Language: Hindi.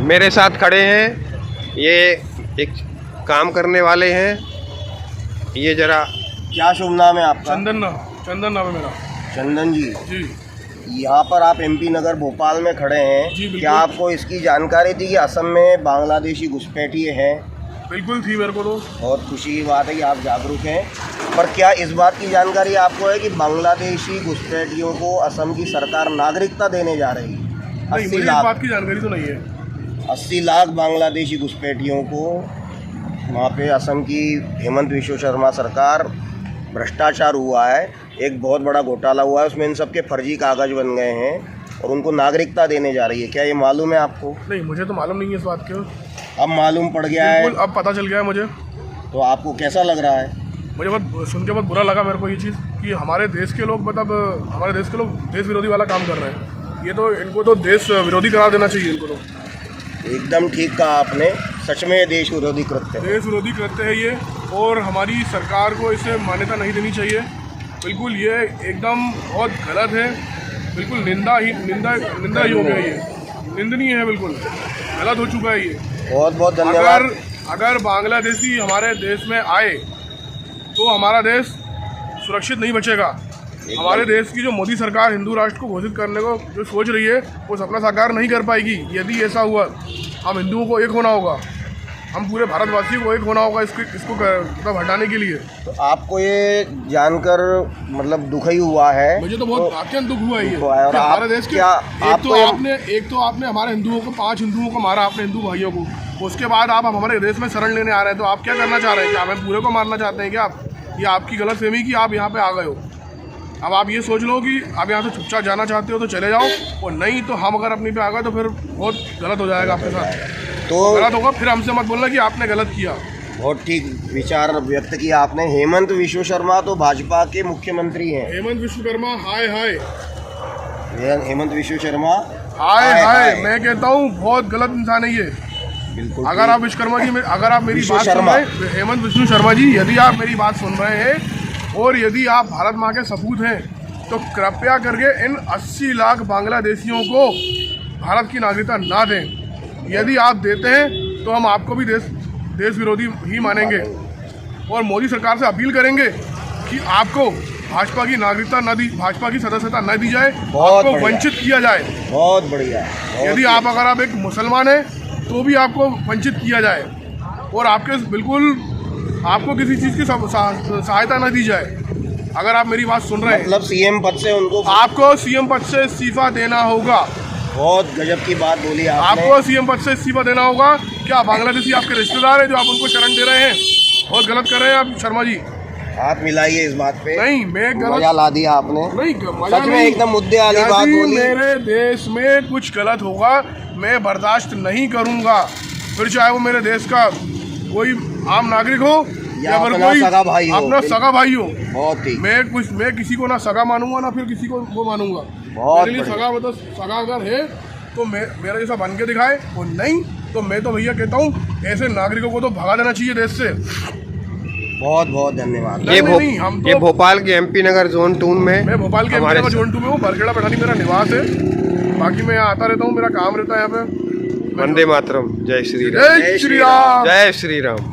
मेरे साथ खड़े हैं, ये एक काम करने वाले हैं। ये जरा, क्या शुभ नाम है आपका? चंदन नाम है मेरा। चंदन जी, जी यहाँ पर आप एमपी नगर भोपाल में खड़े हैं। जी, बिल्कुल। क्या आपको इसकी जानकारी थी कि असम में बांग्लादेशी घुसपैठिए हैं? बिल्कुल थी मेरे को तो। बहुत खुशी की बात है कि आप जागरूक हैं। पर क्या इस बात की जानकारी आपको है कि बांग्लादेशी घुसपैठियों को असम की सरकार नागरिकता देने जा रही है? नहीं, मुझे इस बात की जानकारी तो नहीं है। 80 लाख बांग्लादेशी घुसपैठियों को वहाँ पे असम की हेमंत विश्व शर्मा सरकार, भ्रष्टाचार हुआ है, एक बहुत बड़ा घोटाला हुआ है, उसमें इन सब के फर्जी कागज बन गए हैं और उनको नागरिकता देने जा रही है। क्या ये मालूम है आपको? नहीं, मुझे तो मालूम नहीं है इस बात के। अब मालूम पड़ गया है, बिल्कुल, अब पता चल गया है मुझे। तो आपको कैसा लग रहा है? मुझे बहुत सुन के बहुत बुरा लगा मेरे को ये चीज़ कि हमारे देश के लोग मतलब हमारे देश के लोग देश विरोधी वाला काम कर रहे हैं। ये तो इनको तो देश विरोधी करार देना चाहिए इनको तो। एकदम ठीक कहा आपने, सच में देश विरोधी कृत्य है। देश विरोधी कृत्य है ये, और हमारी सरकार को इसे मान्यता नहीं देनी चाहिए। बिल्कुल ये एकदम बहुत गलत है। बिल्कुल निंदा योग्य है ये, निंदनीय है, बिल्कुल गलत हो चुका है ये। बहुत बहुत धन्यवाद। अगर बांग्लादेशी हमारे देश में आए तो हमारा देश सुरक्षित नहीं बचेगा। हमारे देश की जो मोदी सरकार हिंदू राष्ट्र को घोषित करने को जो सोच रही है वो सपना साकार नहीं कर पाएगी। यदि ऐसा हुआ, हम हिंदुओं को एक होना होगा, हम पूरे भारतवासियों को एक होना होगा इसको मतलब हटाने के लिए। तो आपको ये जानकर मतलब दुख ही हुआ है? मुझे तो बहुत अत्यंत दुख हुआ है ये। और हमारे देश के एक तो आपने हमारे हिंदुओं को 5 हिंदुओं को मारा, अपने हिंदू भाइयों को। उसके बाद आप हमारे देश में शरण लेने आ रहे हैं, तो आप क्या करना चाह रहे हैं? कि हमें पूरे को मारना चाहते हैं क्या आप? ये आपकी गलतफहमी कि आप यहाँ पे आ गए हो। अब आप ये सोच लो कि आप यहाँ से चुपचाप जाना चाहते हो तो चले जाओ, और नहीं तो हम अगर अपनी पे आ गए तो फिर बहुत गलत हो जाएगा आपके साथ। तो गलत होगा, फिर हमसे मत बोलना कि आपने गलत किया। बहुत ठीक विचार व्यक्त किया आपने। हेमंत विश्व शर्मा तो भाजपा के मुख्यमंत्री हैं। हेमंत विश्वकर्मा हाय हाय, हेमंत विश्व शर्मा हाय हाय, मैं कहता हूँ बहुत गलत इंसान है ये। बिल्कुल। अगर आप विश्वकर्मा जी, अगर आप मेरी बात सुन रहे हैं, हेमंत विष्णु शर्मा जी, यदि आप मेरी बात सुन रहे हैं और यदि आप भारत माँ के सपूत हैं, तो कृपया करके इन 80 लाख बांग्लादेशियों को भारत की नागरिकता ना दें। यदि आप देते हैं तो हम आपको भी देश विरोधी ही मानेंगे, और मोदी सरकार से अपील करेंगे कि आपको भाजपा की नागरिकता न दी, भाजपा की सदस्यता न दी जाए, आपको वंचित किया जाए। बहुत बढ़िया। यदि आप अगर आप एक मुसलमान हैं तो भी आपको वंचित किया जाए, और आपके बिल्कुल आपको किसी चीज़ की सहायता न दी जाए। अगर आप मेरी बात सुन रहे हैं, मतलब सीएम पद से उनको, आपको सीएम पद से इस्तीफा देना होगा। बहुत गजब की बात बोली आपने। आपको सीएम पद से इस्तीफा देना होगा। क्या बांग्लादेशी आपके रिश्तेदार हैं जो आप उनको शरण दे रहे हैं? बहुत गलत कर रहे हैं आप शर्मा जी। हाथ मिलाइए इस बात पे। नहीं, मैं गलत मजा ला दिया आपने। नहीं, सच में एकदम मुद्दे वाली बात बोली। मेरे देश में कुछ गलत होगा, मैं बर्दाश्त नहीं करूंगा, फिर चाहे वो मेरे देश का कोई आम नागरिक हो या फिर कोई सगा भाई हो, अपना सगा भाई हो। बहुत ही। मैं किसी को ना सगा मानूंगा ना फिर किसी को वो मानूंगा। बहुत मेरे लिए सगा मतलब सगा अगर है तो मेरा जैसा बन के दिखाए, और नहीं तो मैं तो भैया कहता हूँ ऐसे नागरिकों को तो भगा देना चाहिए देश से। बहुत बहुत धन्यवाद। ये भोपाल के एमपी नगर जोन 2 में, मैं भोपाल के एमपी नगर जोन 2 में हूँ। बरखेड़ा पठानी मेरा निवास है। बाकी मैं यहाँ आता रहता हूँ, मेरा काम रहता है यहाँ पे। वंदे मातरम। जय श्री राम। जय श्री राम। जय श्री राम।